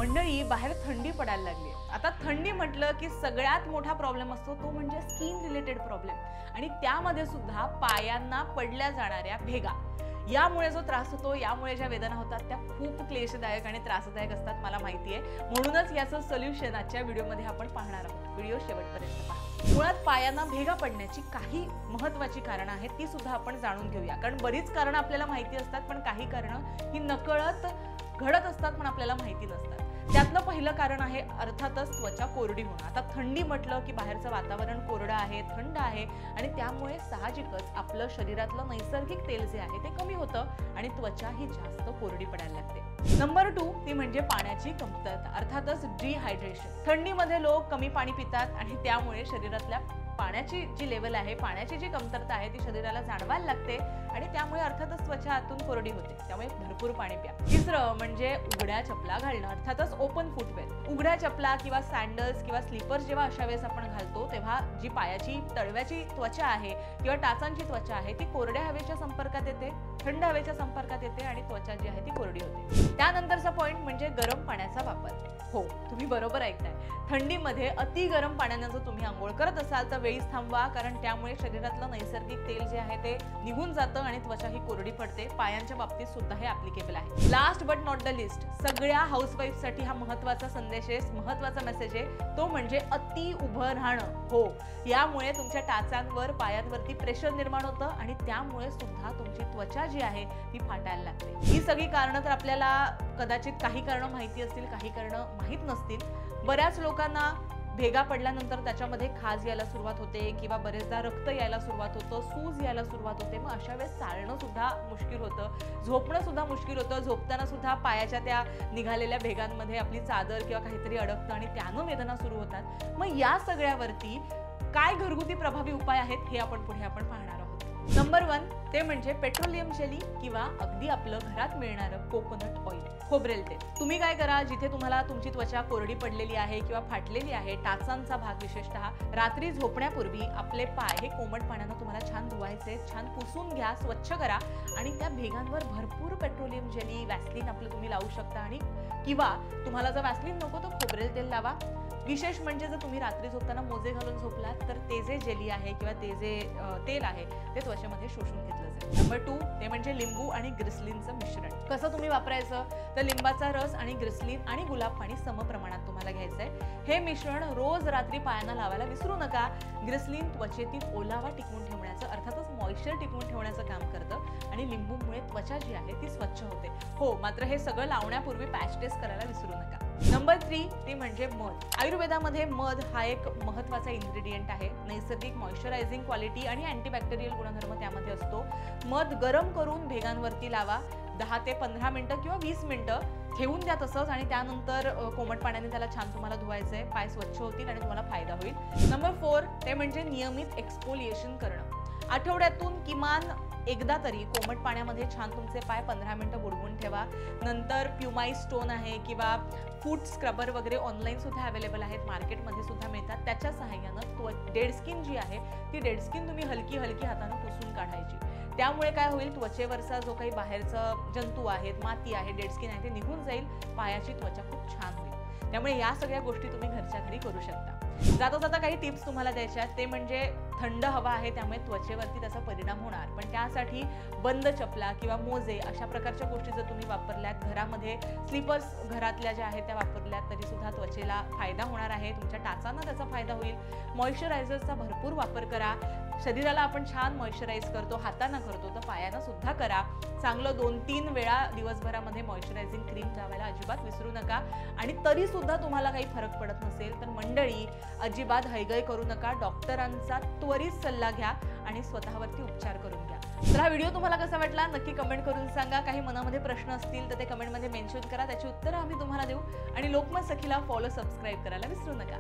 मंडळी बाहेर थंडी पडायला लागली आहे। आता थंडी म्हटलं की सगळ्यात मोठा प्रॉब्लेम असतो तो म्हणजे स्किन रिलेटेड प्रॉब्लेम आणि त्यामध्ये सुद्धा पायांना पडल्या जाणाऱ्या भेगा। यामुळे जो त्रास होतो, यामुळे ज्या वेदना होतात त्या खूप क्लेशदायक आणि त्रासदायक असतात, मला माहिती आहे। म्हणूनच याचं सोल्युशन आजच्या व्हिडिओमध्ये आपण पाहणार आहोत। व्हिडिओ शेवटपर्यंत पहा। मुळात पायांना भेगा पडण्याची काही महत्त्वाची कारणं आहेत, ती सुद्धा आपण जाणून घेऊया। कारण बरीच कारणं आपल्याला माहिती असतात, पण काही कारणं ही नकळत घडत असतात पण आपल्याला माहिती नसतात। त्यातलं पहिलं कारण आहे अर्थातच त्वचा कोरडी होणं। आता थंडी म्हटलं की बाहेरचं वातावरण कोरडं आहे, थंड आहे आणि त्यामुळे साहजिकच आपलं शरीरातलं नैसर्गिक तेल जे आहे ते कमी होतं आणि त्वचा ही जास्त कोरडी पडायला लागते। नंबर 2 ती म्हणजे पाण्याची कमतरता, अर्थातच डिहायड्रेशन। थंडीमध्ये लोक कमी पाणी पितात आणि त्यामुळे शरीरातल्या पाण्याची जी लेवल आहे, पाण्याची जी कमतरता आहे ती शरीराला जाणवायला लागते आणि त्यामुळे अर्थातच त्वचा आतून कोरडी होते। त्यामुळे भरपूर पाणी प्या। तिसरं म्हणजे उघड्या चपला घालणं, अर्थातच ओपन फुटवेअर। उघड्या चपला किंवा सॅन्डल्स किंवा स्लीपर्स जेव्हा अशा वेळेस आपण घालतो तेव्हा जी पायाची तळव्याची त्वचा आहे किंवा टाचांची त्वचा आहे ती कोरड्या हवेच्या संपर्कात येते, थंड हवेच्या संपर्कात येते आणि त्वचा जी आहे ती कोरडी होते। त्यानंतरचा पॉइंट म्हणजे गरम पाण्याचा वापर। हो, तुम्ही बरोबर ऐकताय। थंडीमध्ये अति गरम पाण्याने जर तुम्ही आंघोळ करत असाल तर वेळीच थांबवा, कारण त्यामुळे शरीरातलं नैसर्गिक तेल जे आहे ते निघून जातं आणि त्वचा ही कोरडी पडते। पायांच्या बाबतीत सुद्धा हे ॲप्लिकेबल आहे। Last but not the list, सगळ्या हाऊसवाईफसाठी हा महत्त्वाचा संदेश आहे, महत्त्वाचा मेसेज आहे, तो म्हणजे अति उभं राहणं। हो, यामुळे तुमच्या टाचांवर पायांवरती प्रेशर निर्माण होतं आणि त्यामुळे सुद्धा तुमची त्वचा जी आहे ती फाटायला लागते। ही सगळी कारणं तर आपल्याला कदाचित काही कारणं माहिती असतील, काही कारणं माहीत नसतील। बऱ्याच लोकांना भेगा पडल्यानंतर त्याच्यामध्ये खाज यायला सुरुवात होते किंवा बरेचदा रक्त यायला सुरुवात होतं, सूज यायला सुरुवात होते। मग अशा वेळेस चालणं सुद्धा मुश्किल होतं, झोपणं सुद्धा मुश्किल होतं। झोपताना सुद्धा पायाच्या त्या निघालेल्या भेगांमध्ये आपली चादर किंवा काहीतरी अडकतं आणि त्यानं वेदना सुरू होतात। मग या सगळ्यावरती काय घरगुती प्रभावी उपाय आहेत हे आपण पुढे पाहणार आहोत। नंबर 1 ते म्हणजे पेट्रोलियम जेली किंवा अगदी आपलं घरात मिळणारं कोकोनट ऑइल, खोबरेल तेल। तुम्ही काय करा, जिथे तुम्हाला तुमची त्वचा कोरडी पडलेली आहे किंवा फाटलेली आहे, टाचांचा भाग विशेषतः, रात्री झोपण्यापूर्वी आपले पाय हे कोमट पाण्याने तुम्हाला छान धुवायचे, छान पुसून घ्या, स्वच्छ करा आणि त्या भेगांवर भरपूर पेट्रोलियम जेली, वॅसलीन आपलं तुम्ही लावू शकता आणि किंवा तुम्हाला जर वॅसलीन नको तर खोबरेल तेल लावा। विशेष म्हणजे जर तुम्ही रात्री झोपताना मोजे घालून झोपलात तर ते जे जेली आहे किंवा ते जे तेल आहे ते त्वचेमध्ये शोषून घेतलं जाईल। नंबर 2 ते म्हणजे लिंबू आणि ग्लिसरीनचं मिश्रण। कसं तुम्ही वापरायचं तर लिंबाचा रस आणि ग्लिसरीन आणि गुलाब पाणी समप्रमाणात तुम्हाला घ्यायचं आहे। हे मिश्रण रोज रात्री पायांना लावायला विसरू नका। ग्लिसरीन त्वचेतील ओलावा टिकवून ठेवण्याचं, अर्थातच मॉइश्चर टिकवून ठेवण्याचं काम करतं आणि लिंबूमुळे त्वचा जी आहे ती स्वच्छ होते। हो, मात्र हे सगळं लावण्यापूर्वी पॅच टेस्ट करायला विसरू नका। नंबर 3 ते म्हणजे मध। आयुर्वेदामध्ये मध हा एक महत्त्वाचा इन्ग्रेडियंट आहे। नैसर्गिक मॉइश्चरायझिंग क्वालिटी आणि अँटीबॅक्टेरियल गुणधर्म त्यामध्ये असतो। मध गरम करून भेगांवरती लावा, 10 ते 15 मिनिटं किंवा 20 मिनिटं ठेवून द्या तसंच आणि त्यानंतर कोमट पाण्याने त्याला छान तुम्हाला धुवायचंय, पाय स्वच्छ होतील आणि तुम्हाला फायदा होईल। नंबर 4 ते म्हणजे नियमित एक्सफोलिएशन करणं। आठवड्यातून किमान एकदा तरी कोमट पाण्यामध्ये छान तुमचे पाय 15 मिनिटं बुडवून ठेवा। नंतर प्युमाई स्टोन आहे किंवा फूट स्क्रबर वगैरे ऑनलाईन सुद्धा अवेलेबल आहेत, मार्केटमध्ये सुद्धा मिळतात। त्याच्या सहाय्यानं डेड स्किन जी आहे ती डेड स्किन तुम्ही हलकी हलकी हाताने पुसून काढायची। त्यामुळे काय होईल, त्वचेवरचा जो काही बाहेरचा जंतू आहेत, माती आहे, डेड स्किन आहे ते निघून जाईल, पायाची त्वचा खूप छान होईल। त्यामुळे या सगळ्या गोष्टी तुम्ही घरच्या घरी करू शकता। जाता जाता काही टिप्स तुम्हाला द्यायच्या आहेत, ते म्हणजे थंड हवा आहे त्यामुळे त्वचेवरती त्याचा परिणाम होणार, पण त्यासाठी बंद चपला किंवा मोजे अशा प्रकारच्या गोष्टी जर तुम्ही वापरल्यात, घरामध्ये स्लीपर्स घरातल्या ज्या आहेत त्या वापरल्यात तरी सुद्धा त्वचेला फायदा होणार आहे, तुमच्या टाचांना त्याचा फायदा होईल। मॉइश्चरायझरचा भरपूर वापर करा। शरीराला आपण छान मॉइश्चराइज करतो, हातांना करतो तर पायांना सुद्धा करा। चांगलं 2-3 वेळा दिवसभरामध्ये मॉइश्चरायझिंग क्रीम लावायला अजिबात विसरू नका आणि तरी सुद्धा तुम्हाला काही फरक पडत नसेल तर मंडळी अजिबात हयगय करू नका, डॉक्टरांचा त्वरित सल्ला घ्या आणि स्वतःवरती उपचार करून घ्या। तर हा व्हिडिओ तुम्हाला कसा वाटला नक्की कमेंट करून सांगा। काही मनामध्ये प्रश्न असतील तर ते कमेंटमध्ये मेन्शन करा, त्याची उत्तरं आम्ही तुम्हाला देऊ आणि लोकमत सखीला फॉलो, सबस्क्राईब करायला विसरू नका।